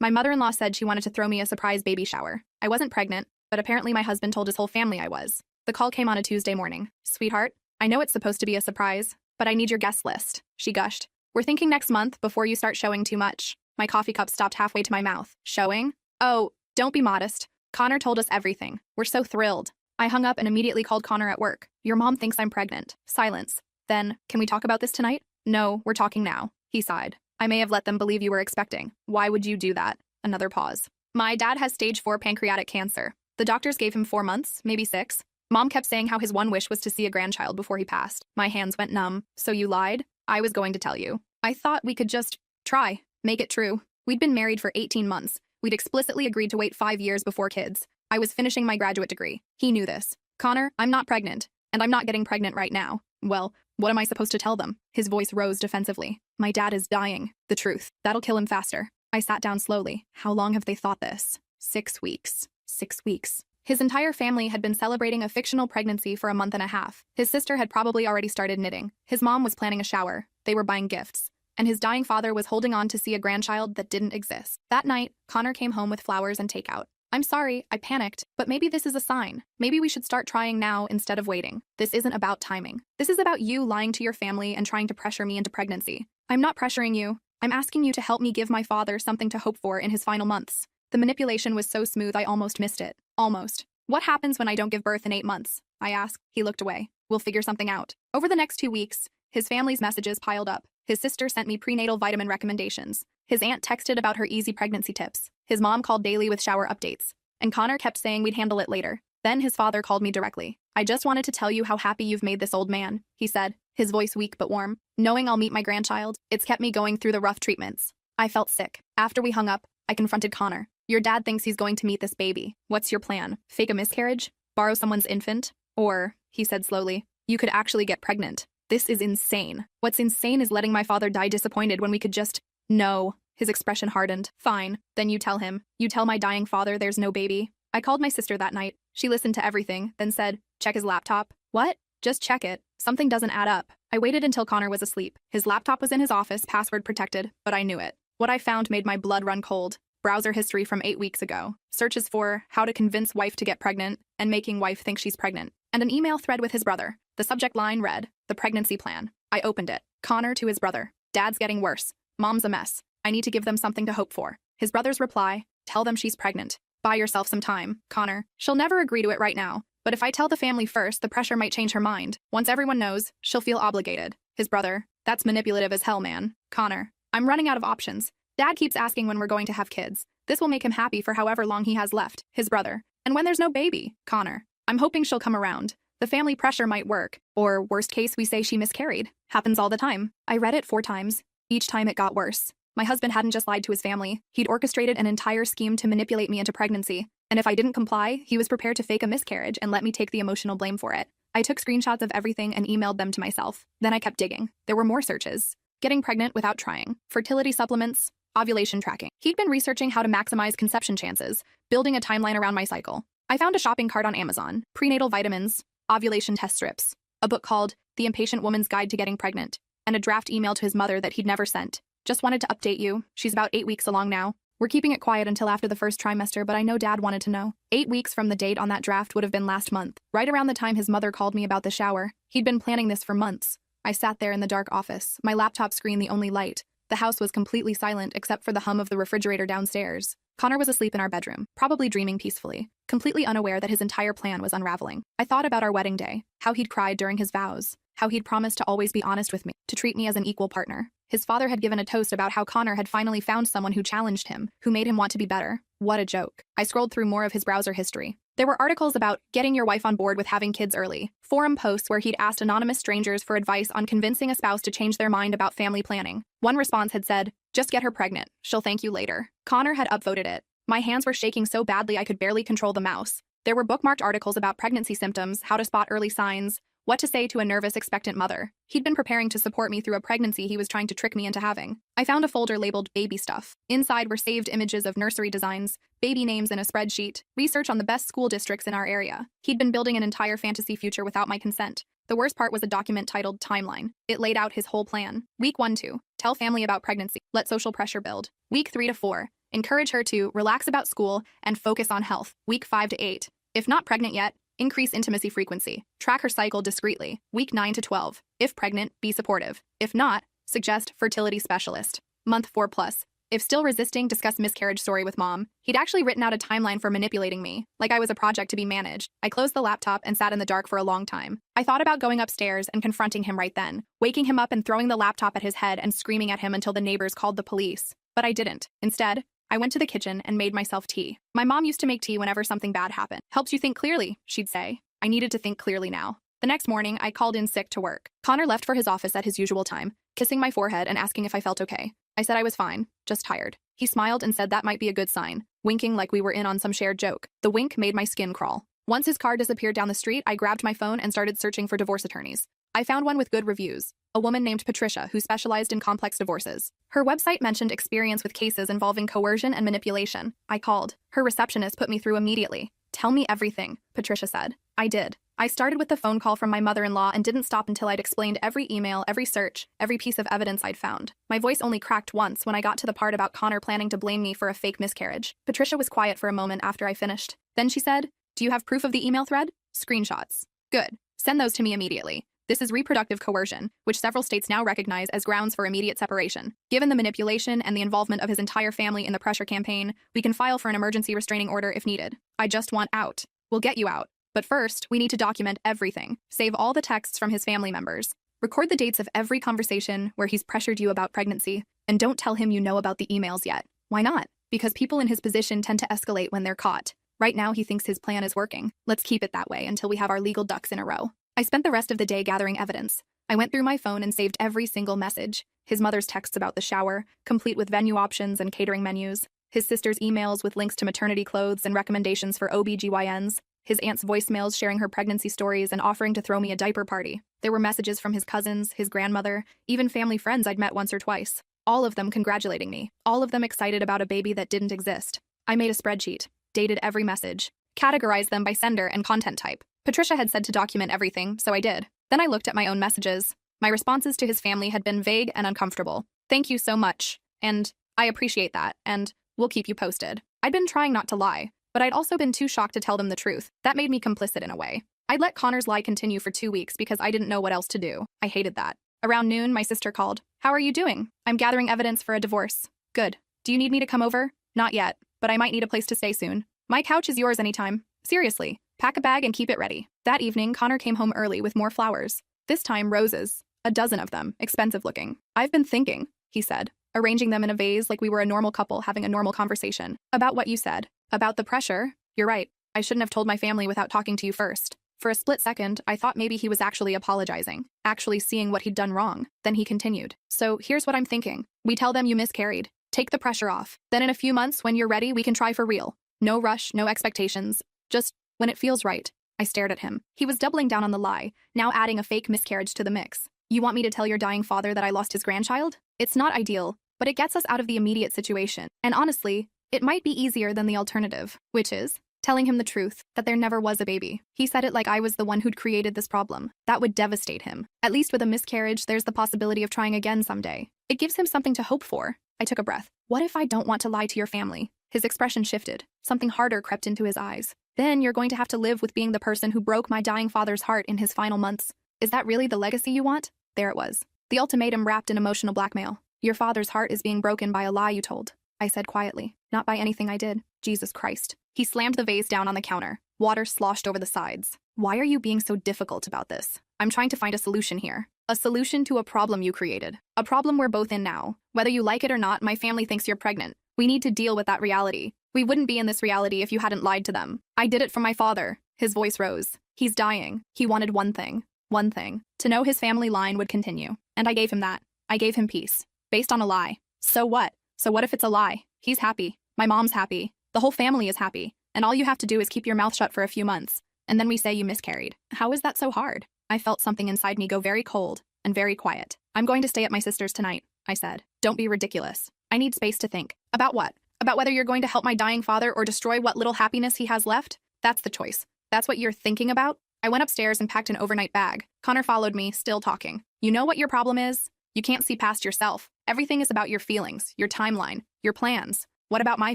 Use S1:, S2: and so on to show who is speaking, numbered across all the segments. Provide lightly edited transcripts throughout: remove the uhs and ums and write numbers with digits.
S1: My mother-in-law said she wanted to throw me a surprise baby shower. I wasn't pregnant, but apparently my husband told his whole family I was. The call came on a Tuesday morning. Sweetheart, I know it's supposed to be a surprise, but I need your guest list, she gushed. We're thinking next month before you start showing too much. My coffee cup stopped halfway to my mouth. Showing? Oh, don't be modest. Connor told us everything. We're so thrilled. I hung up and immediately called Connor at work. Your mom thinks I'm pregnant. Silence. Then, can we talk about this tonight? No, we're talking now. He sighed. I may have let them believe you were expecting. Why would you do that? Another pause. My dad has stage 4 pancreatic cancer. The doctors gave him 4 months, maybe 6. Mom kept saying how his one wish was to see a grandchild before he passed. My hands went numb. So you lied? I was going to tell you. I thought we could just try, make it true. We'd been married for 18 months. We'd explicitly agreed to wait 5 years before kids. I was finishing my graduate degree. He knew this. Connor, I'm not pregnant, and I'm not getting pregnant right now. Well, what am I supposed to tell them? His voice rose defensively. My dad is dying. The truth. That'll kill him faster. I sat down slowly. How long have they thought this? 6 weeks. 6 weeks. His entire family had been celebrating a fictional pregnancy for a month and a half. His sister had probably already started knitting. His mom was planning a shower. They were buying gifts. And his dying father was holding on to see a grandchild that didn't exist. That night, Connor came home with flowers and takeout. I'm sorry, I panicked, but maybe this is a sign. Maybe we should start trying now instead of waiting. This isn't about timing. This is about you lying to your family and trying to pressure me into pregnancy. I'm not pressuring you. I'm asking you to help me give my father something to hope for in his final months. The manipulation was so smooth I almost missed it. Almost. What happens when I don't give birth in 8 months? I asked. He looked away. We'll figure something out. Over the next 2 weeks, his family's messages piled up. His sister sent me prenatal vitamin recommendations. His aunt texted about her easy pregnancy tips. His mom called daily with shower updates. And Connor kept saying we'd handle it later. Then his father called me directly. I just wanted to tell you how happy you've made this old man, he said, his voice weak but warm. Knowing I'll meet my grandchild, it's kept me going through the rough treatments. I felt sick. After we hung up, I confronted Connor. Your dad thinks he's going to meet this baby. What's your plan? Fake a miscarriage? Borrow someone's infant? Or, he said slowly, you could actually get pregnant. This is insane. What's insane is letting my father die disappointed when we could just... No. His expression hardened. Fine. Then you tell him. You tell my dying father there's no baby. I called my sister that night. She listened to everything, then said, check his laptop. What? Just check it. Something doesn't add up. I waited until Connor was asleep. His laptop was in his office, password protected, but I knew it. What I found made my blood run cold. Browser history from 8 weeks ago. Searches for how to convince wife to get pregnant and making wife think she's pregnant. And an email thread with his brother. The subject line read, the pregnancy plan. I opened it. Connor to his brother. Dad's getting worse. Mom's a mess. I need to give them something to hope for. His brother's reply, tell them she's pregnant. Buy yourself some time, Connor. She'll never agree to it right now. But if I tell the family first, the pressure might change her mind. Once everyone knows, she'll feel obligated. His brother, that's manipulative as hell, man. Connor, I'm running out of options. Dad keeps asking when we're going to have kids. This will make him happy for however long he has left. His brother. And when there's no baby, Connor. I'm hoping she'll come around. The family pressure might work. Or worst case, we say she miscarried. Happens all the time. I read it 4 times. Each time it got worse. My husband hadn't just lied to his family. He'd orchestrated an entire scheme to manipulate me into pregnancy. And if I didn't comply, he was prepared to fake a miscarriage and let me take the emotional blame for it. I took screenshots of everything and emailed them to myself. Then I kept digging. There were more searches. Getting pregnant without trying. Fertility supplements. Ovulation tracking. He'd been researching how to maximize conception chances, building a timeline around my cycle. I found a shopping cart on Amazon, prenatal vitamins, ovulation test strips, a book called The Impatient Woman's Guide to Getting Pregnant, and a draft email to his mother that he'd never sent. Just wanted to update you. She's about 8 weeks along now. We're keeping it quiet until after the first trimester, but I know Dad wanted to know. 8 weeks from the date on that draft would have been last month, right around the time his mother called me about the shower. He'd been planning this for months. I sat there in the dark office, my laptop screen the only light. The house was completely silent except for the hum of the refrigerator downstairs. Connor was asleep in our bedroom, probably dreaming peacefully, completely unaware that his entire plan was unraveling. I thought about our wedding day, how he'd cried during his vows, how he'd promised to always be honest with me, to treat me as an equal partner. His father had given a toast about how Connor had finally found someone who challenged him, who made him want to be better. What a joke. I scrolled through more of his browser history. There were articles about getting your wife on board with having kids early, forum posts where he'd asked anonymous strangers for advice on convincing a spouse to change their mind about family planning. One response had said, just get her pregnant. She'll thank you later. Connor had upvoted it. My hands were shaking so badly I could barely control the mouse. There were bookmarked articles about pregnancy symptoms, how to spot early signs, what to say to a nervous expectant mother. He'd been preparing to support me through a pregnancy he was trying to trick me into having. I found a folder labeled baby stuff. Inside were saved images of nursery designs, baby names in a spreadsheet, research on the best school districts in our area. He'd been building an entire fantasy future without my consent. The worst part was a document titled Timeline. It laid out his whole plan. Week 1-2, tell family about pregnancy, let social pressure build. Week 3-4, Encourage her to relax about school and focus on health. Week 5 to 8. If not pregnant yet, increase intimacy frequency. Track her cycle discreetly. Week 9 to 12. If pregnant, be supportive. If not, suggest fertility specialist. Month 4 plus. If still resisting, discuss miscarriage story with mom. He'd actually written out a timeline for manipulating me, like I was a project to be managed. I closed the laptop and sat in the dark for a long time. I thought about going upstairs and confronting him right then, waking him up and throwing the laptop at his head and screaming at him until the neighbors called the police. But I didn't. Instead, I went to the kitchen and made myself tea. My mom used to make tea whenever something bad happened. Helps you think clearly, she'd say. I needed to think clearly now. The next morning, I called in sick to work. Connor left for his office at his usual time, kissing my forehead and asking if I felt okay. I said I was fine, just tired. He smiled and said that might be a good sign, winking like we were in on some shared joke. The wink made my skin crawl. Once his car disappeared down the street, I grabbed my phone and started searching for divorce attorneys. I found one with good reviews, a woman named Patricia who specialized in complex divorces. Her website mentioned experience with cases involving coercion and manipulation. I called. Her receptionist put me through immediately. Tell me everything, Patricia said. I did. I started with the phone call from my mother-in-law and didn't stop until I'd explained every email, every search, every piece of evidence I'd found. My voice only cracked once when I got to the part about Connor planning to blame me for a fake miscarriage. Patricia was quiet for a moment after I finished. Then she said, "Do you have proof of the email thread?" "Screenshots." "Good. Send those to me immediately. This is reproductive coercion, which several states now recognize as grounds for immediate separation. Given the manipulation and the involvement of his entire family in the pressure campaign, we can file for an emergency restraining order if needed. I just want out. We'll get you out. But first, we need to document everything. Save all the texts from his family members. Record the dates of every conversation where he's pressured you about pregnancy, and don't tell him you know about the emails yet. Why not? Because people in his position tend to escalate when they're caught. Right now, he thinks his plan is working. Let's keep it that way until we have our legal ducks in a row." I spent the rest of the day gathering evidence. I went through my phone and saved every single message. His mother's texts about the shower, complete with venue options and catering menus. His sister's emails with links to maternity clothes and recommendations for OBGYNs. His aunt's voicemails sharing her pregnancy stories and offering to throw me a diaper party. There were messages from his cousins, his grandmother, even family friends I'd met once or twice. All of them congratulating me. All of them excited about a baby that didn't exist. I made a spreadsheet, dated every message, categorized them by sender and content type. Patricia had said to document everything, so I did. Then I looked at my own messages. My responses to his family had been vague and uncomfortable. "Thank you so much," and "I appreciate that," and "we'll keep you posted." I'd been trying not to lie, but I'd also been too shocked to tell them the truth. That made me complicit in a way. I'd let Connor's lie continue for 2 weeks because I didn't know what else to do. I hated that. Around noon, my sister called. "How are you doing?" "I'm gathering evidence for a divorce." "Good. Do you need me to come over?" "Not yet, but I might need a place to stay soon." "My couch is yours anytime." "Seriously. Pack a bag and keep it ready." That evening, Connor came home early with more flowers. This time, roses. A dozen of them, expensive looking. "I've been thinking," he said, arranging them in a vase like we were a normal couple having a normal conversation. "About what you said. About the pressure. You're right. I shouldn't have told my family without talking to you first." For a split second, I thought maybe he was actually apologizing, actually seeing what he'd done wrong. Then he continued. "So here's what I'm thinking. We tell them you miscarried. Take the pressure off. Then in a few months, when you're ready, we can try for real. No rush, no expectations. Just when it feels right." I stared at him. He was doubling down on the lie, now adding a fake miscarriage to the mix. "You want me to tell your dying father that I lost his grandchild? It's not ideal, but it gets us out of the immediate situation. And honestly, it might be easier than the alternative, which is telling him the truth, that there never was a baby." He said it like I was the one who'd created this problem. That would devastate him. At least with a miscarriage, there's the possibility of trying again someday. It gives him something to hope for. I took a breath. "What if I don't want to lie to your family?" His expression shifted. Something harder crept into his eyes. "Then you're going to have to live with being the person who broke my dying father's heart in his final months. Is that really the legacy you want?" There it was. The ultimatum wrapped in emotional blackmail. "Your father's heart is being broken by a lie you told," I said quietly. "Not by anything I did." Jesus Christ. He slammed the vase down on the counter. Water sloshed over the sides. "Why are you being so difficult about this? I'm trying to find a solution here. A solution to a problem you created. A problem we're both in now. Whether you like it or not, my family thinks you're pregnant. We need to deal with that reality. We wouldn't be in this reality if you hadn't lied to them. I did it for my father." His voice rose. "He's dying. He wanted one thing. One thing. To know his family line would continue. And I gave him that. I gave him peace. Based on a lie. So what? So what if it's a lie? He's happy. My mom's happy. The whole family is happy. And all you have to do is keep your mouth shut for a few months. And then we say you miscarried. How is that so hard?" I felt something inside me go very cold and very quiet. "I'm going to stay at my sister's tonight," I said. "Don't be ridiculous. I need space to think." "About what? About whether you're going to help my dying father or destroy what little happiness he has left? That's the choice. That's what you're thinking about?" I went upstairs and packed an overnight bag. Connor followed me, still talking. "You know what your problem is? You can't see past yourself. Everything is about your feelings, your timeline, your plans. What about my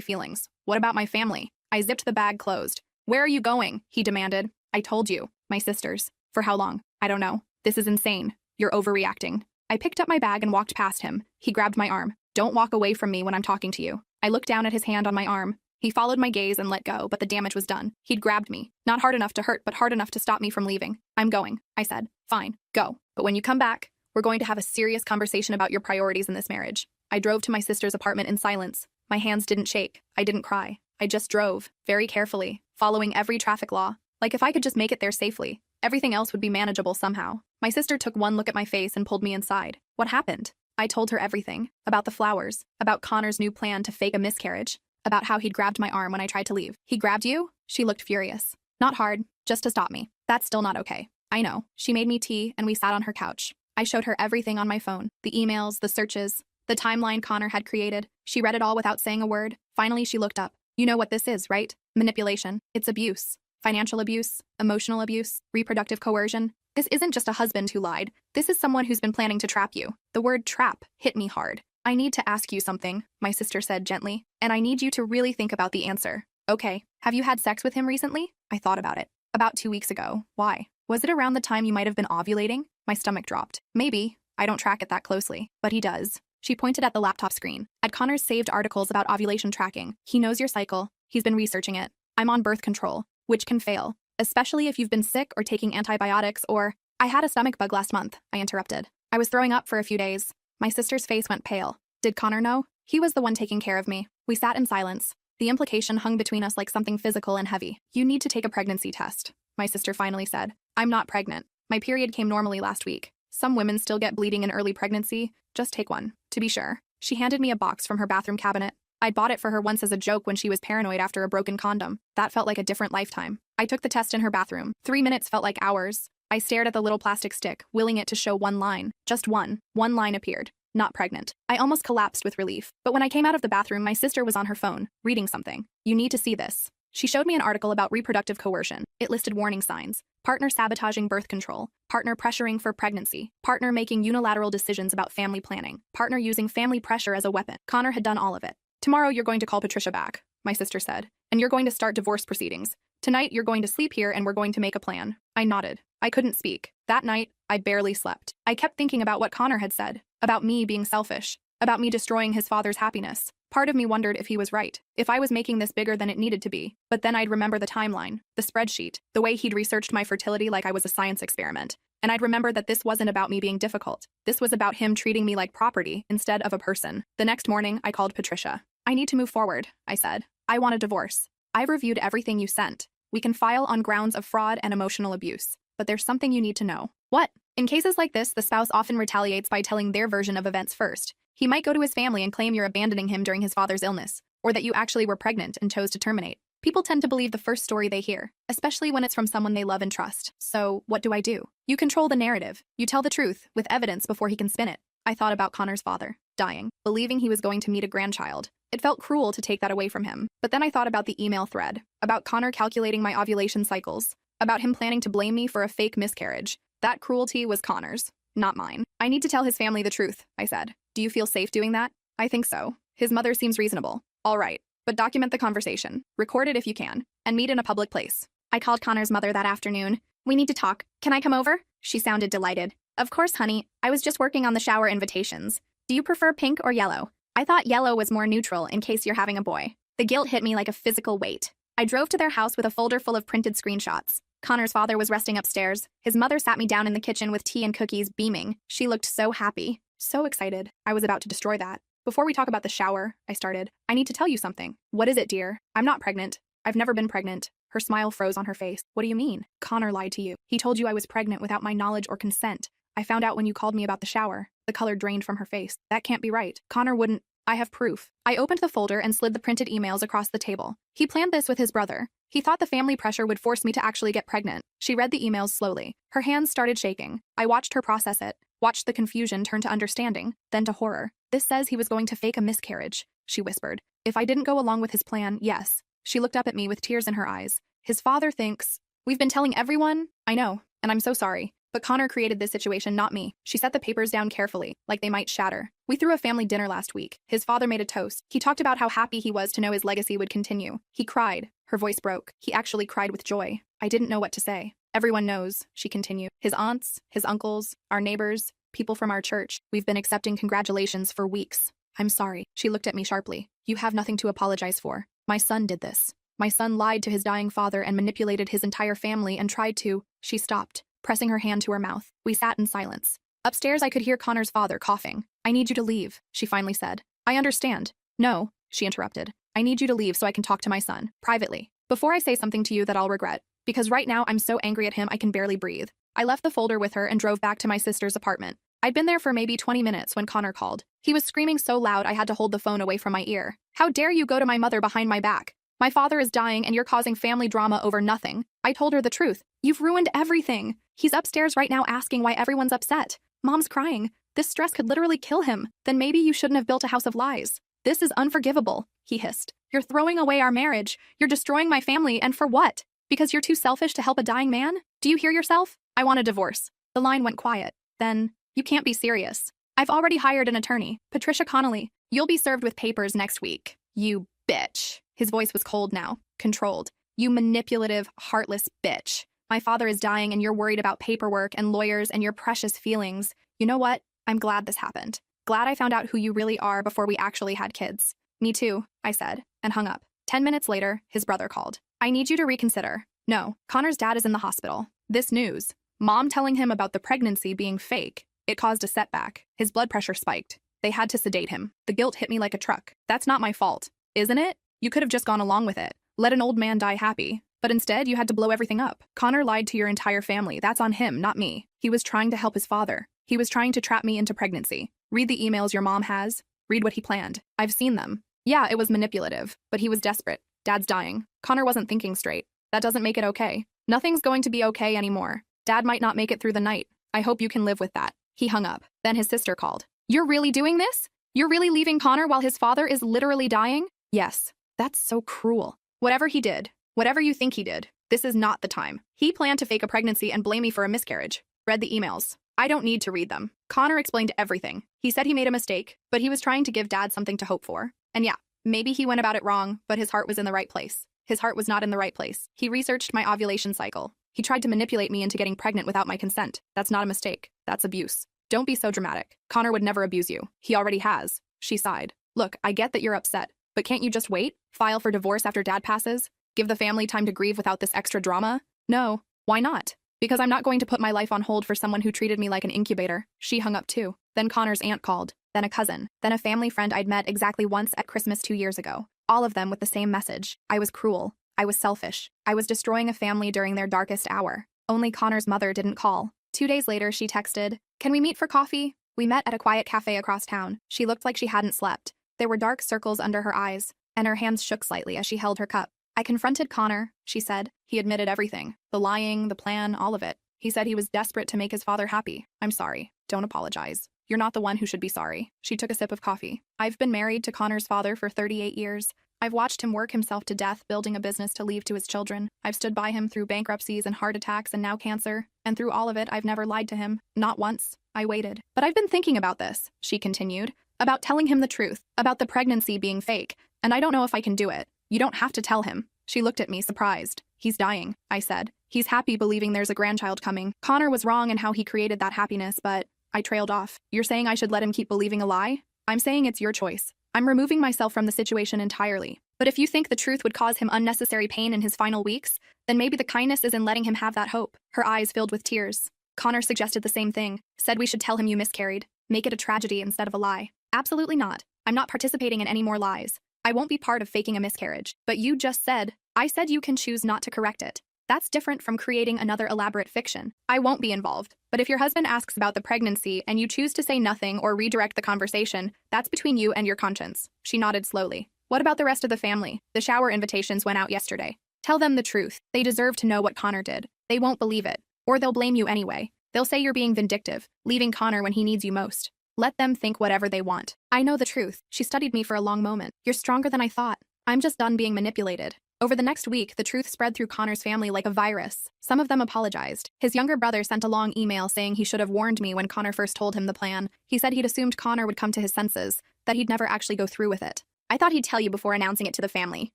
S1: feelings? What about my family? I zipped the bag closed. Where are you going? He demanded. I told you. My sisters. For how long? I don't know. This is insane. You're overreacting. I picked up my bag and walked past him. He grabbed my arm. Don't walk away from me when I'm talking to you. I looked down at his hand on my arm. He followed my gaze and let go, but the damage was done. He'd grabbed me. Not hard enough to hurt, but hard enough to stop me from leaving. I'm going. I said. Fine. Go. But when you come back, we're going to have a serious conversation about your priorities in this marriage. I drove to my sister's apartment in silence. My hands didn't shake. I didn't cry. I just drove, very carefully, following every traffic law. Like if I could just make it there safely, everything else would be manageable somehow. My sister took one look at my face and pulled me inside. What happened? I told her everything. About the flowers, about Connor's new plan to fake a miscarriage, about how he'd grabbed my arm when I tried to leave. He grabbed you? She looked furious. Not hard, just to stop me. That's still not okay. I know. She made me tea and we sat on her couch. I showed her everything on my phone, the emails, the searches, the timeline Connor had created. She read it all without saying a word. Finally, she looked up. You know what this is, right? Manipulation. It's abuse. Financial abuse, emotional abuse, reproductive coercion. This isn't just a husband who lied. This is someone who's been planning to trap you. The word trap hit me hard. I need to ask you something, my sister said gently, and I need you to really think about the answer. Okay, have you had sex with him recently? I thought about it. About 2 weeks ago. Why? Was it around the time you might have been ovulating? My stomach dropped. Maybe. I don't track it that closely. But he does. She pointed at the laptop screen. At Connor's saved articles about ovulation tracking. He knows your cycle. He's been researching it. I'm on birth control, which can fail, especially if you've been sick or taking antibiotics or... I had a stomach bug last month, I interrupted. I was throwing up for a few days. My sister's face went pale. Did Connor know? He was the one taking care of me. We sat in silence. The implication hung between us like something physical and heavy. You need to take a pregnancy test, my sister finally said. I'm not pregnant. My period came normally last week. Some women still get bleeding in early pregnancy. Just take one, to be sure. She handed me a box from her bathroom cabinet. I'd bought it for her once as a joke when she was paranoid after a broken condom. That felt like a different lifetime. I took the test in her bathroom. 3 minutes felt like hours. I stared at the little plastic stick, willing it to show one line. Just one. One line appeared. Not pregnant. I almost collapsed with relief. But when I came out of the bathroom, my sister was on her phone, reading something. You need to see this. She showed me an article about reproductive coercion. It listed warning signs. Partner sabotaging birth control. Partner pressuring for pregnancy. Partner making unilateral decisions about family planning. Partner using family pressure as a weapon. Connor had done all of it. Tomorrow you're going to call Patricia back, my sister said, and you're going to start divorce proceedings. Tonight you're going to sleep here and we're going to make a plan. I nodded. I couldn't speak. That night, I barely slept. I kept thinking about what Connor had said, about me being selfish, about me destroying his father's happiness. Part of me wondered if he was right, if I was making this bigger than it needed to be. But then I'd remember the timeline, the spreadsheet, the way he'd researched my fertility like I was a science experiment. And I'd remember that this wasn't about me being difficult. This was about him treating me like property instead of a person. The next morning, I called Patricia. I need to move forward, I said. I want a divorce. I've reviewed everything you sent. We can file on grounds of fraud and emotional abuse. But there's something you need to know. What? In cases like this, the spouse often retaliates by telling their version of events first. He might go to his family and claim you're abandoning him during his father's illness, or that you actually were pregnant and chose to terminate. People tend to believe the first story they hear, especially when it's from someone they love and trust. So, what do? You control the narrative. You tell the truth, with evidence before he can spin it. I thought about Connor's father, dying, believing he was going to meet a grandchild. It felt cruel to take that away from him. But then I thought about the email thread, about Connor calculating my ovulation cycles, about him planning to blame me for a fake miscarriage. That cruelty was Connor's, not mine. I need to tell his family the truth, I said. Do you feel safe doing that? I think so. His mother seems reasonable. All right, but document the conversation. Record it if you can, and meet in a public place. I called Connor's mother that afternoon. We need to talk. Can I come over? She sounded delighted. Of course, honey. I was just working on the shower invitations. Do you prefer pink or yellow? I thought yellow was more neutral in case you're having a boy. The guilt hit me like a physical weight. I drove to their house with a folder full of printed screenshots. Connor's father was resting upstairs. His mother sat me down in the kitchen with tea and cookies, beaming. She looked so happy, so excited. I was about to destroy that. Before we talk about the shower, I started. I need to tell you something. What is it, dear? I'm not pregnant. I've never been pregnant. Her smile froze on her face. What do you mean? Connor lied to you. He told you I was pregnant without my knowledge or consent. I found out when you called me about the shower. The color drained from her face. That can't be right. Connor wouldn't. I have proof. I opened the folder and slid the printed emails across the table. He planned this with his brother. He thought the family pressure would force me to actually get pregnant. She read the emails slowly. Her hands started shaking. I watched her process it, watched the confusion turn to understanding, then to horror. This says he was going to fake a miscarriage, she whispered. If I didn't go along with his plan, yes. She looked up at me with tears in her eyes. His father thinks, we've been telling everyone. I know, and I'm so sorry. But Connor created this situation, not me. She set the papers down carefully, like they might shatter. We threw a family dinner last week. His father made a toast. He talked about how happy he was to know his legacy would continue. He cried. Her voice broke. He actually cried with joy. I didn't know what to say. Everyone knows, she continued. His aunts, his uncles, our neighbors, people from our church. We've been accepting congratulations for weeks. I'm sorry. She looked at me sharply. You have nothing to apologize for. My son did this. My son lied to his dying father and manipulated his entire family and tried to. She stopped, pressing her hand to her mouth. We sat in silence. Upstairs, I could hear Connor's father coughing. I need you to leave, she finally said. I understand. No, she interrupted. I need you to leave so I can talk to my son, privately, before I say something to you that I'll regret. Because right now I'm so angry at him I can barely breathe. I left the folder with her and drove back to my sister's apartment. I'd been there for maybe 20 minutes when Connor called. He was screaming so loud I had to hold the phone away from my ear. How dare you go to my mother behind my back? My father is dying and you're causing family drama over nothing. I told her the truth. You've ruined everything. He's upstairs right now asking why everyone's upset. Mom's crying. This stress could literally kill him. Then maybe you shouldn't have built a house of lies. This is unforgivable, he hissed. You're throwing away our marriage. You're destroying my family, and for what? Because you're too selfish to help a dying man? Do you hear yourself? I want a divorce. The line went quiet. Then, you can't be serious. I've already hired an attorney, Patricia Connolly. You'll be served with papers next week. You bitch. His voice was cold now, controlled. You manipulative, heartless bitch. My father is dying and you're worried about paperwork and lawyers and your precious feelings. You know what? I'm glad this happened. Glad I found out who you really are before we actually had kids. Me too, I said, and hung up. 10 minutes later, his brother called. I need you to reconsider. No, Connor's dad is in the hospital. This news, Mom telling him about the pregnancy being fake, it caused a setback. His blood pressure spiked. They had to sedate him. The guilt hit me like a truck. That's not my fault, isn't it? You could have just gone along with it. Let an old man die happy. But instead, you had to blow everything up. Connor lied to your entire family. That's on him, not me. He was trying to help his father. He was trying to trap me into pregnancy. Read the emails your mom has. Read what he planned. I've seen them. Yeah, it was manipulative, but he was desperate. Dad's dying. Connor wasn't thinking straight. That doesn't make it okay. Nothing's going to be okay anymore. Dad might not make it through the night. I hope you can live with that. He hung up. Then his sister called. You're really doing this? You're really leaving Connor while his father is literally dying? Yes. That's so cruel. Whatever he did, whatever you think he did, this is not the time. He planned to fake a pregnancy and blame me for a miscarriage. Read the emails. I don't need to read them. Connor explained everything. He said he made a mistake, but he was trying to give Dad something to hope for. And yeah, maybe he went about it wrong, but his heart was in the right place. His heart was not in the right place. He researched my ovulation cycle. He tried to manipulate me into getting pregnant without my consent. That's not a mistake. That's abuse. Don't be so dramatic. Connor would never abuse you. He already has. She sighed. Look, I get that you're upset, but can't you just wait? File for divorce after Dad passes? Give the family time to grieve without this extra drama? No. Why not? Because I'm not going to put my life on hold for someone who treated me like an incubator. She hung up too. Then Connor's aunt called. Then a cousin. Then a family friend I'd met exactly once at Christmas 2 years ago. All of them with the same message. I was cruel. I was selfish. I was destroying a family during their darkest hour. Only Connor's mother didn't call. 2 days later, she texted, "Can we meet for coffee?" We met at a quiet cafe across town. She looked like she hadn't slept. There were dark circles under her eyes, and her hands shook slightly as she held her cup. I confronted Connor, she said. He admitted everything. The lying, the plan, all of it. He said he was desperate to make his father happy. I'm sorry. Don't apologize. You're not the one who should be sorry. She took a sip of coffee. I've been married to Connor's father for 38 years. I've watched him work himself to death building a business to leave to his children. I've stood by him through bankruptcies and heart attacks and now cancer. And through all of it, I've never lied to him. Not once. I waited. But I've been thinking about this, she continued. About telling him the truth. About the pregnancy being fake. And I don't know if I can do it. You don't have to tell him. She looked at me, surprised. He's dying, I said. He's happy believing there's a grandchild coming. Connor was wrong in how he created that happiness, but I trailed off. You're saying I should let him keep believing a lie? I'm saying it's your choice. I'm removing myself from the situation entirely. But if you think the truth would cause him unnecessary pain in his final weeks, then maybe the kindness is in letting him have that hope. Her eyes filled with tears. Connor suggested the same thing. Said we should tell him you miscarried. Make it a tragedy instead of a lie. Absolutely not. I'm not participating in any more lies. I won't be part of faking a miscarriage. But you just said, I said you can choose not to correct it. That's different from creating another elaborate fiction. I won't be involved. But if your husband asks about the pregnancy and you choose to say nothing or redirect the conversation, that's between you and your conscience. She nodded slowly. What about the rest of the family? The shower invitations went out yesterday. Tell them the truth. They deserve to know what Connor did. They won't believe it. Or they'll blame you anyway. They'll say you're being vindictive, leaving Connor when he needs you most. Let them think whatever they want. I know the truth. She studied me for a long moment. You're stronger than I thought. I'm just done being manipulated. Over the next week, the truth spread through Connor's family like a virus. Some of them apologized. His younger brother sent a long email saying he should have warned me when Connor first told him the plan. He said he'd assumed Connor would come to his senses, that he'd never actually go through with it. I thought he'd tell you before announcing it to the family,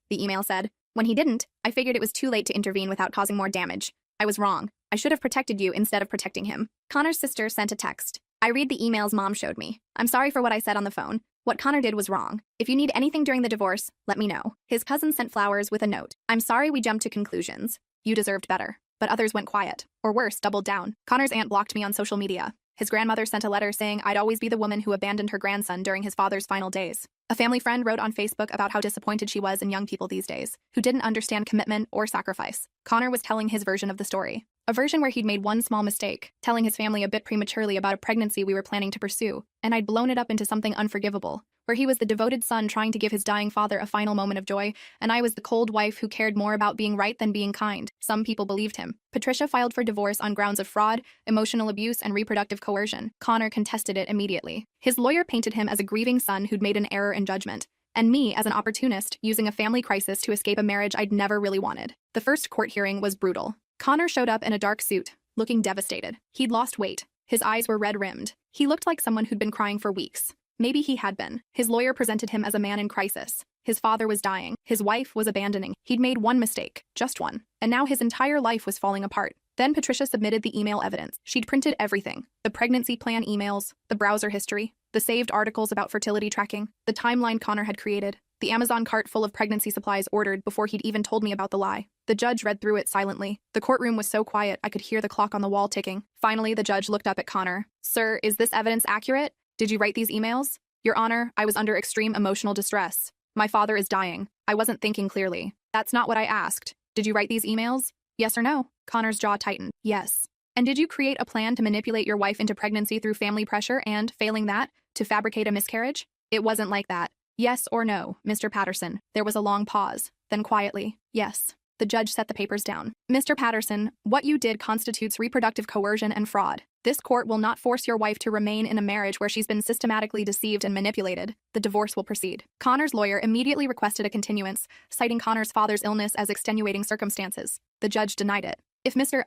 S1: the email said. When he didn't, I figured it was too late to intervene without causing more damage. I was wrong. I should have protected you instead of protecting him. Connor's sister sent a text. I read the emails Mom showed me. I'm sorry for what I said on the phone. What Connor did was wrong. If you need anything during the divorce, let me know. His cousin sent flowers with a note. I'm sorry we jumped to conclusions. You deserved better. But others went quiet. Or worse, doubled down. Connor's aunt blocked me on social media. His grandmother sent a letter saying I'd always be the woman who abandoned her grandson during his father's final days. A family friend wrote on Facebook about how disappointed she was in young people these days, who didn't understand commitment or sacrifice. Connor was telling his version of the story. A version where he'd made one small mistake, telling his family a bit prematurely about a pregnancy we were planning to pursue, and I'd blown it up into something unforgivable, where he was the devoted son trying to give his dying father a final moment of joy, and I was the cold wife who cared more about being right than being kind. Some people believed him. Patricia filed for divorce on grounds of fraud, emotional abuse, and reproductive coercion. Connor contested it immediately. His lawyer painted him as a grieving son who'd made an error in judgment, and me as an opportunist using a family crisis to escape a marriage I'd never really wanted. The first court hearing was brutal. Connor showed up in a dark suit, looking devastated. He'd lost weight. His eyes were red-rimmed. He looked like someone who'd been crying for weeks. Maybe he had been. His lawyer presented him as a man in crisis. His father was dying. His wife was abandoning. He'd made one mistake, just one, and now his entire life was falling apart. Then Patricia submitted the email evidence. She'd printed everything. The pregnancy plan emails, the browser history, the saved articles about fertility tracking, the timeline Connor had created, the Amazon cart full of pregnancy supplies ordered before he'd even told me about the lie. The judge read through it silently. The courtroom was so quiet I could hear the clock on the wall ticking. Finally, the judge looked up at Connor. Sir, is this evidence accurate? Did you write these emails? Your Honor, I was under extreme emotional distress. My father is dying. I wasn't thinking clearly. That's not what I asked. Did you write these emails? Yes or no? Connor's jaw tightened. Yes. And did you create a plan to manipulate your wife into pregnancy through family pressure and, failing that, to fabricate a miscarriage? It wasn't like that. Yes or no, Mr. Patterson? There was a long pause. Then quietly, yes. The judge set the papers down. Mr. Patterson, what you did constitutes reproductive coercion and fraud. This court will not force your wife to remain in a marriage where she's been systematically deceived and manipulated. The divorce will proceed. Connor's lawyer immediately requested a continuance, citing Connor's father's illness as extenuating circumstances. The judge denied it. If Mr.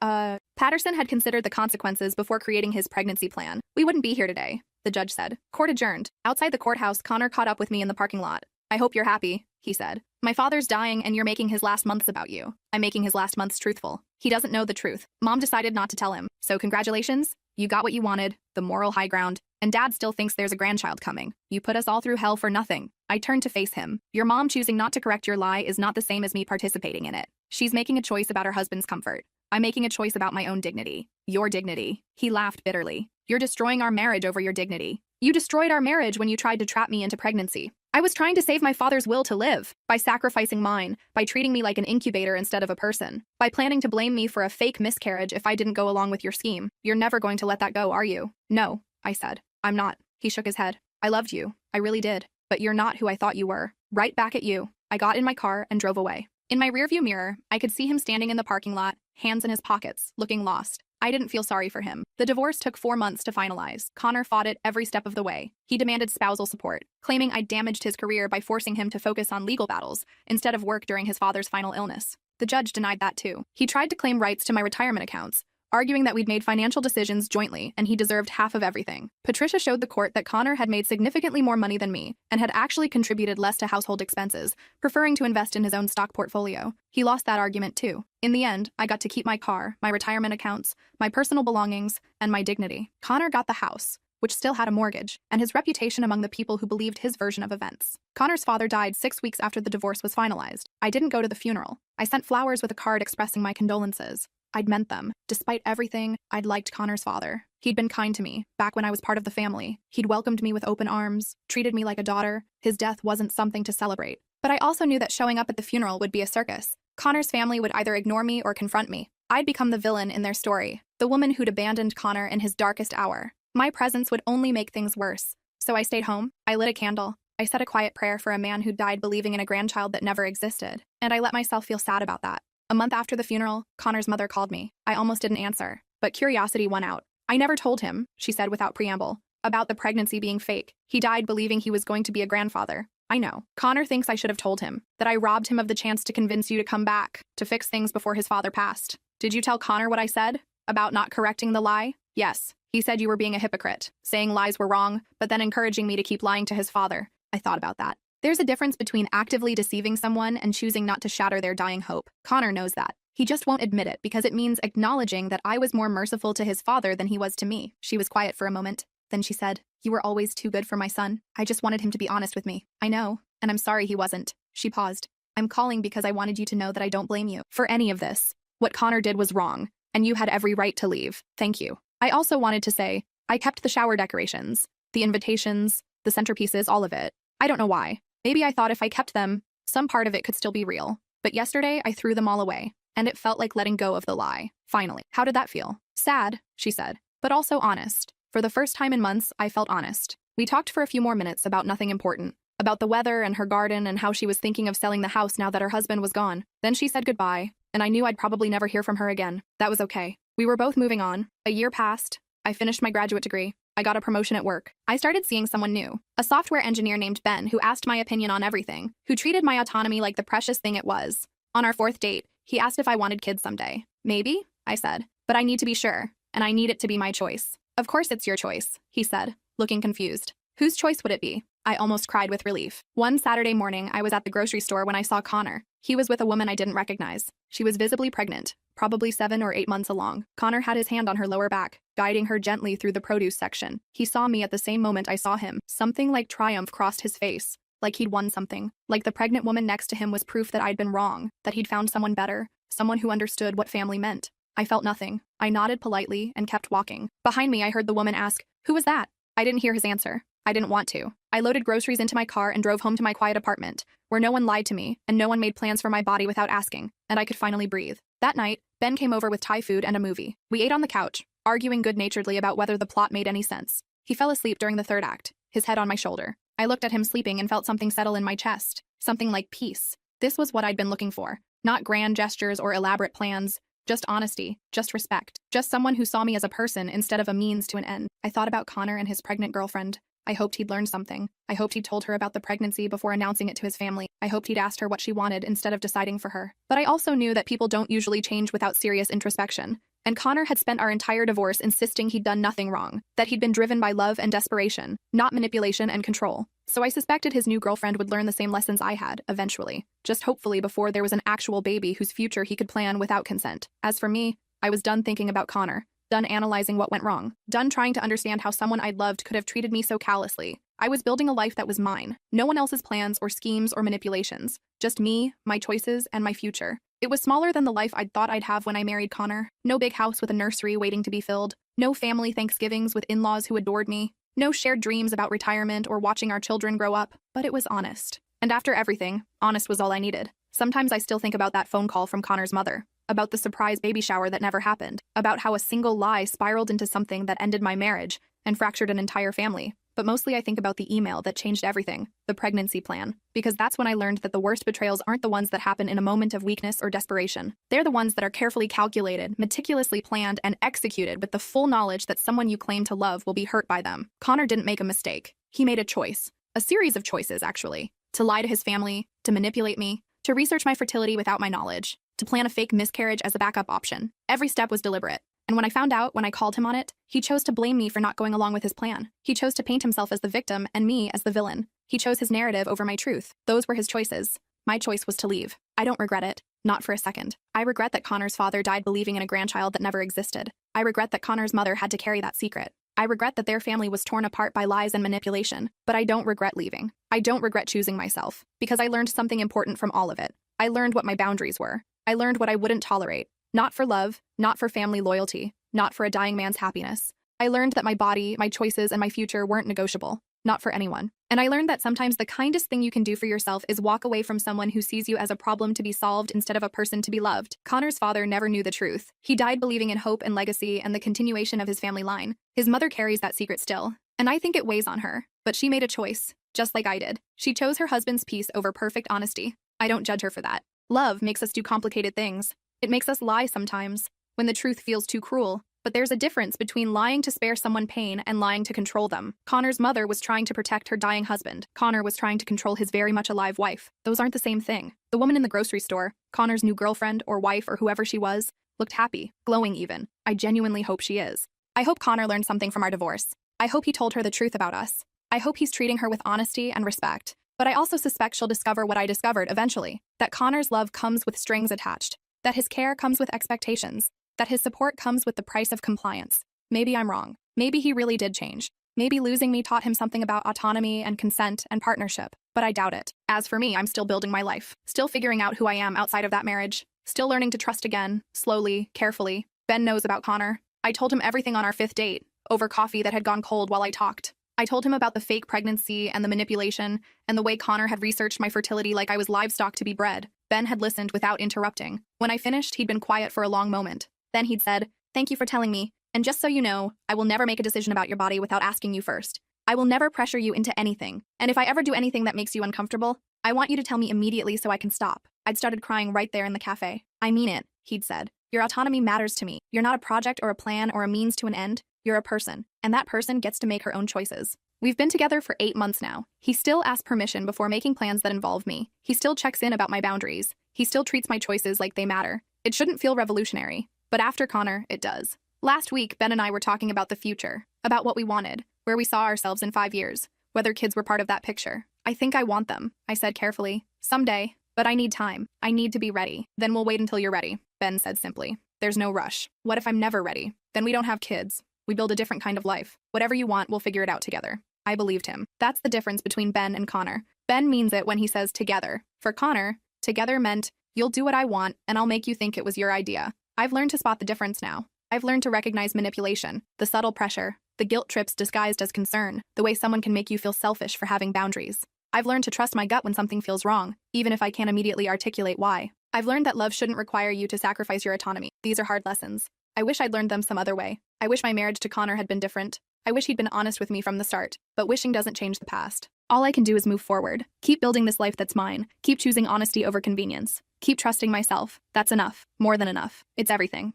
S1: Patterson had considered the consequences before creating his pregnancy plan, we wouldn't be here today, the judge said. Court adjourned. Outside the courthouse, Connor caught up with me in the parking lot. I hope you're happy, he said. My father's dying and you're making his last months about you. I'm making his last months truthful. He doesn't know the truth. Mom decided not to tell him. So congratulations. You got what you wanted, the moral high ground, and Dad still thinks there's a grandchild coming. You put us all through hell for nothing. I turned to face him. Your mom choosing not to correct your lie is not the same as me participating in it. She's making a choice about her husband's comfort. I'm making a choice about my own dignity. Your dignity. He laughed bitterly. You're destroying our marriage over your dignity. You destroyed our marriage when you tried to trap me into pregnancy. I was trying to save my father's will to live, by sacrificing mine, by treating me like an incubator instead of a person, by planning to blame me for a fake miscarriage if I didn't go along with your scheme. You're never going to let that go, are you? No, I said. I'm not. He shook his head. I loved you. I really did. But you're not who I thought you were. Right back at you. I got in my car and drove away. In my rearview mirror, I could see him standing in the parking lot, hands in his pockets, looking lost. I didn't feel sorry for him. The divorce took 4 months to finalize. Connor fought it every step of the way. He demanded spousal support, claiming I'd damaged his career by forcing him to focus on legal battles instead of work during his father's final illness. The judge denied that too. He tried to claim rights to my retirement accounts, arguing that we'd made financial decisions jointly and he deserved half of everything. Patricia showed the court that Connor had made significantly more money than me and had actually contributed less to household expenses, preferring to invest in his own stock portfolio. He lost that argument too. In the end, I got to keep my car, my retirement accounts, my personal belongings, and my dignity. Connor got the house, which still had a mortgage, and his reputation among the people who believed his version of events. Connor's father died 6 weeks after the divorce was finalized. I didn't go to the funeral. I sent flowers with a card expressing my condolences. I'd meant them. Despite everything, I'd liked Connor's father. He'd been kind to me, back when I was part of the family. He'd welcomed me with open arms, treated me like a daughter. His death wasn't something to celebrate. But I also knew that showing up at the funeral would be a circus. Connor's family would either ignore me or confront me. I'd become the villain in their story, the woman who'd abandoned Connor in his darkest hour. My presence would only make things worse. So I stayed home. I lit a candle. I said a quiet prayer for a man who died believing in a grandchild that never existed. And I let myself feel sad about that. A month after the funeral, Connor's mother called me. I almost didn't answer, but curiosity won out. I never told him, she said without preamble, about the pregnancy being fake. He died believing he was going to be a grandfather. I know. Connor thinks I should have told him, that I robbed him of the chance to convince you to come back, to fix things before his father passed. Did you tell Connor what I said? About not correcting the lie? Yes. He said you were being a hypocrite, saying lies were wrong, but then encouraging me to keep lying to his father. I thought about that. There's a difference between actively deceiving someone and choosing not to shatter their dying hope. Connor knows that. He just won't admit it because it means acknowledging that I was more merciful to his father than he was to me. She was quiet for a moment. Then she said, "You were always too good for my son. I just wanted him to be honest with me. I know, and I'm sorry he wasn't." She paused. "I'm calling because I wanted you to know that I don't blame you for any of this. What Connor did was wrong, and you had every right to leave. Thank you." I also wanted to say, I kept the shower decorations, the invitations, the centerpieces, all of it. I don't know why. Maybe I thought if I kept them, some part of it could still be real. But yesterday, I threw them all away, and it felt like letting go of the lie. Finally. How did that feel? Sad, she said, but also honest. For the first time in months, I felt honest. We talked for a few more minutes about nothing important, about the weather and her garden and how she was thinking of selling the house now that her husband was gone. Then she said goodbye, and I knew I'd probably never hear from her again. That was okay. We were both moving on. A year passed. I finished my graduate degree. I got a promotion at work. I started seeing someone new, a software engineer named Ben who asked my opinion on everything, who treated my autonomy like the precious thing it was. On our 4th date, he asked if I wanted kids someday. Maybe, I said, but I need to be sure, and I need it to be my choice. Of course it's your choice, he said, looking confused. Whose choice would it be? I almost cried with relief. One Saturday morning, I was at the grocery store when I saw Connor. He was with a woman I didn't recognize. She was visibly pregnant, probably 7 or 8 months along. Connor had his hand on her lower back, guiding her gently through the produce section. He saw me at the same moment I saw him. Something like triumph crossed his face, like he'd won something. Like the pregnant woman next to him was proof that I'd been wrong, that he'd found someone better, someone who understood what family meant. I felt nothing. I nodded politely and kept walking. Behind me, I heard the woman ask, "Who was that?" I didn't hear his answer. I didn't want to. I loaded groceries into my car and drove home to my quiet apartment, where no one lied to me and no one made plans for my body without asking, and I could finally breathe. That night, Ben came over with Thai food and a movie. We ate on the couch, arguing good-naturedly about whether the plot made any sense. He fell asleep during the 3rd act, his head on my shoulder. I looked at him sleeping and felt something settle in my chest, something like peace. This was what I'd been looking for. Not grand gestures or elaborate plans, just honesty, just respect, just someone who saw me as a person instead of a means to an end. I thought about Connor and his pregnant girlfriend. I hoped he'd learned something. I hoped he'd told her about the pregnancy before announcing it to his family. I hoped he'd asked her what she wanted instead of deciding for her. But I also knew that people don't usually change without serious introspection. And Connor had spent our entire divorce insisting he'd done nothing wrong, that he'd been driven by love and desperation, not manipulation and control. So I suspected his new girlfriend would learn the same lessons I had, eventually. Just hopefully before there was an actual baby whose future he could plan without consent. As for me, I was done thinking about Connor. Done analyzing what went wrong. Done trying to understand how someone I'd loved could have treated me so callously. I was building a life that was mine. No one else's plans or schemes or manipulations. Just me, my choices, and my future. It was smaller than the life I'd thought I'd have when I married Connor. No big house with a nursery waiting to be filled. No family Thanksgivings with in-laws who adored me. No shared dreams about retirement or watching our children grow up. But it was honest. And after everything, honest was all I needed. Sometimes I still think about that phone call from Connor's mother. About the surprise baby shower that never happened. About how a single lie spiraled into something that ended my marriage and fractured an entire family. But mostly I think about the email that changed everything, the pregnancy plan. Because that's when I learned that the worst betrayals aren't the ones that happen in a moment of weakness or desperation. They're the ones that are carefully calculated, meticulously planned, and executed with the full knowledge that someone you claim to love will be hurt by them. Connor didn't make a mistake. He made a choice. A series of choices, actually. To lie to his family, to manipulate me, to research my fertility without my knowledge, to plan a fake miscarriage as a backup option. Every step was deliberate. And when I found out, when I called him on it, he chose to blame me for not going along with his plan. He chose to paint himself as the victim and me as the villain. He chose his narrative over my truth. Those were his choices. My choice was to leave. I don't regret it. Not for a second. I regret that Connor's father died believing in a grandchild that never existed. I regret that Connor's mother had to carry that secret. I regret that their family was torn apart by lies and manipulation. But I don't regret leaving. I don't regret choosing myself. Because I learned something important from all of it. I learned what my boundaries were. I learned what I wouldn't tolerate. Not for love, not for family loyalty, not for a dying man's happiness. I learned that my body, my choices, and my future weren't negotiable. Not for anyone. And I learned that sometimes the kindest thing you can do for yourself is walk away from someone who sees you as a problem to be solved instead of a person to be loved. Connor's father never knew the truth. He died believing in hope and legacy and the continuation of his family line. His mother carries that secret still. And I think it weighs on her. But she made a choice, just like I did. She chose her husband's peace over perfect honesty. I don't judge her for that. Love makes us do complicated things. It makes us lie sometimes. When the truth feels too cruel, But there's a difference between lying to spare someone pain and lying to control them. Connor's mother was trying to protect her dying husband. Connor was trying to control his very much alive wife. Those aren't the same thing. The woman in the grocery store, Connor's new girlfriend or wife or whoever she was, looked happy, glowing even. I genuinely hope she is. I hope Connor learned something from our divorce. I hope he told her the truth about us. I hope he's treating her with honesty and respect. But I also suspect she'll discover what I discovered eventually, that Connor's love comes with strings attached, that his care comes with expectations, that his support comes with the price of compliance. Maybe I'm wrong. Maybe he really did change. Maybe losing me taught him something about autonomy and consent and partnership, but I doubt it. As for me, I'm still building my life, still figuring out who I am outside of that marriage, still learning to trust again, slowly, carefully. Ben knows about Connor. I told him everything on our 5th date, over coffee that had gone cold while I talked. I told him about the fake pregnancy and the manipulation and the way Connor had researched my fertility like I was livestock to be bred. Ben had listened without interrupting. When I finished, he'd been quiet for a long moment. Then he'd said, "Thank you for telling me. And just so you know, I will never make a decision about your body without asking you first. I will never pressure you into anything. And if I ever do anything that makes you uncomfortable, I want you to tell me immediately so I can stop." I'd started crying right there in the cafe. "I mean it," he'd said. "Your autonomy matters to me. You're not a project or a plan or a means to an end. You're a person, and that person gets to make her own choices." We've been together for 8 months now. He still asks permission before making plans that involve me. He still checks in about my boundaries. He still treats my choices like they matter. It shouldn't feel revolutionary, but after Connor, it does. Last week, Ben and I were talking about the future, about what we wanted, where we saw ourselves in 5 years, whether kids were part of that picture. "I think I want them," I said carefully. "Someday, but I need time. I need to be ready." "Then we'll wait until you're ready," Ben said simply. "There's no rush." "What if I'm never ready?" "Then we don't have kids. We build a different kind of life. Whatever you want, we'll figure it out together." I believed him. That's the difference between Ben and Connor. Ben means it when he says together. For Connor, together meant, "You'll do what I want, and I'll make you think it was your idea." I've learned to spot the difference now. I've learned to recognize manipulation, the subtle pressure, the guilt trips disguised as concern, the way someone can make you feel selfish for having boundaries. I've learned to trust my gut when something feels wrong, even if I can't immediately articulate why. I've learned that love shouldn't require you to sacrifice your autonomy. These are hard lessons. I wish I'd learned them some other way. I wish my marriage to Connor had been different. I wish he'd been honest with me from the start, but wishing doesn't change the past. All I can do is move forward. Keep building this life that's mine. Keep choosing honesty over convenience. Keep trusting myself. That's enough. More than enough. It's everything.